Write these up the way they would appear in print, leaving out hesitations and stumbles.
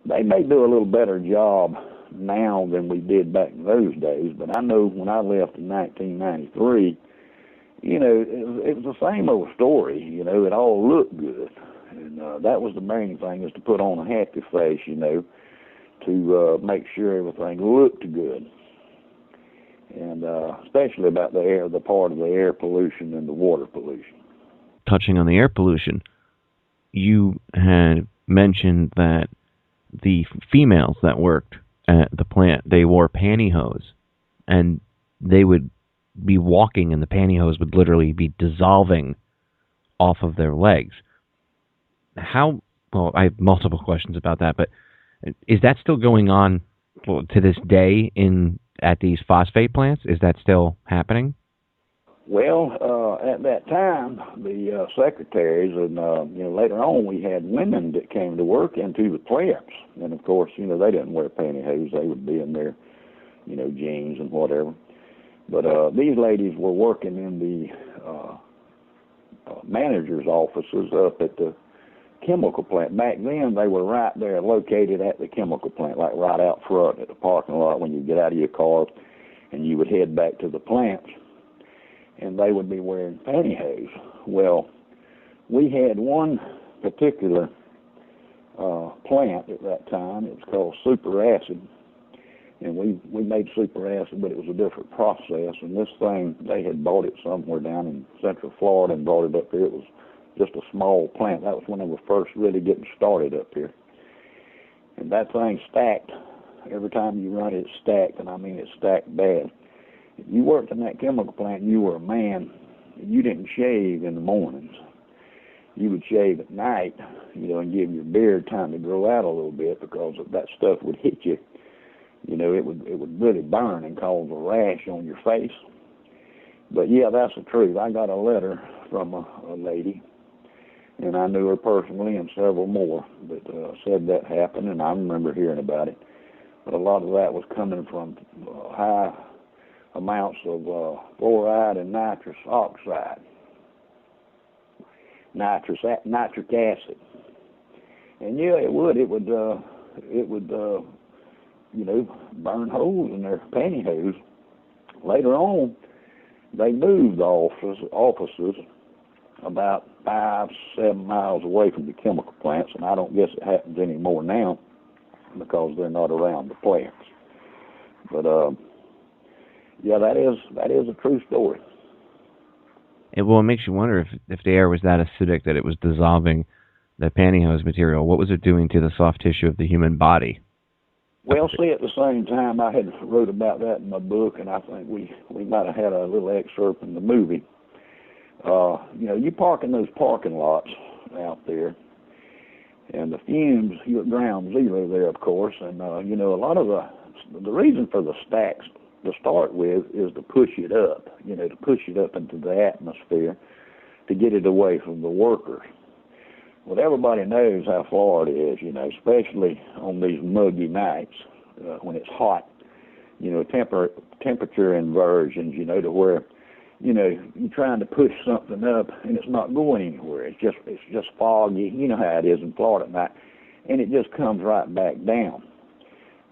They may do a little better job now than we did back in those days, but I know when I left in 1993, it was the same old story. It all looked good. And that was the main thing, is to put on a happy face, to make sure everything looked good. And especially about the part of the air pollution and the water pollution. Touching on the air pollution, you had mentioned that the females that worked at the plant, they wore pantyhose, and they would be walking and the pantyhose would literally be dissolving off of their legs. Well, I have multiple questions about that, but is that still going on to this day at these phosphate plants? Is that still happening? Well, at that time, the secretaries, and later on we had women that came to work into the plants, and of course, they didn't wear pantyhose; they would be in their, jeans and whatever. But these ladies were working in the manager's offices up at the chemical plant. Back then, they were right there, located at the chemical plant, like right out front at the parking lot when you get out of your car, and you would head back to the plants. And they would be wearing pantyhose. Well, we had one particular plant at that time. It was called superacid, and we made superacid, but it was a different process. And this thing, they had bought it somewhere down in Central Florida and brought it up here. It was just a small plant. That was when they were first really getting started up here. And that thing stacked. Every time you run it, it's stacked, and I mean it stacked bad. If you worked in that chemical plant and you were a man, you didn't shave in the mornings. You would shave at night, and give your beard time to grow out a little bit, because if that stuff would hit you, it would really burn and cause a rash on your face. But yeah, that's the truth. I got a letter from a lady, and I knew her personally and several more that said that happened, and I remember hearing about it. But a lot of that was coming from high amounts of fluoride and nitrous oxide, nitric acid, and yeah, it would burn holes in their pantyhose. Later on, they moved offices about 5-7 miles away from the chemical plants, and I don't guess it happens anymore now because they're not around the plants. But yeah, that is a true story. It makes you wonder if the air was that acidic that it was dissolving the pantyhose material. What was it doing to the soft tissue of the human body? Well, see, at the same time, I had wrote about that in my book, and I think we might have had a little excerpt in the movie. You park in those parking lots out there, and the fumes, you're at ground zero there, of course, and a lot of the reason for the stacks to start with is to push it up, to push it up into the atmosphere to get it away from the workers. Well, everybody knows how Florida is, especially on these muggy nights when it's hot, temperature inversions, to where, you're trying to push something up and it's not going anywhere. It's just foggy. You know how it is in Florida at night, and it just comes right back down.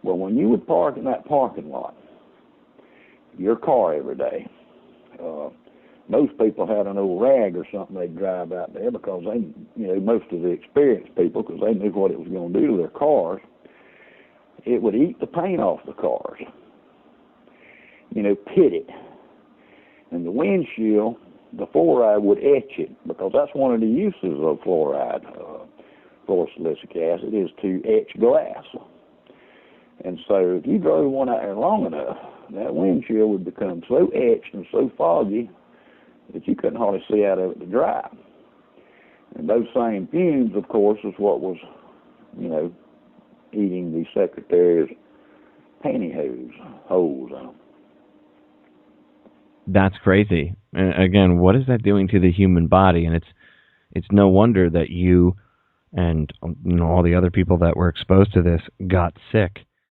Well, when you would park in that parking lot, your car every day, most people had an old rag or something they'd drive out there because they, most of the experienced people, because they knew what it was going to do to their cars, it would eat the paint off the cars, pit it. And the windshield, the fluoride would etch it, because that's one of the uses of fluoride, fluorosilicic acid, is to etch glass. And so if you drove one out there long enough, that windshield would become so etched and so foggy that you couldn't hardly see out of it to drive. And those same fumes, of course, is what was, eating the secretary's pantyhose holes out. That's crazy. And again, what is that doing to the human body? And it's no wonder that you and all the other people that were exposed to this got sick.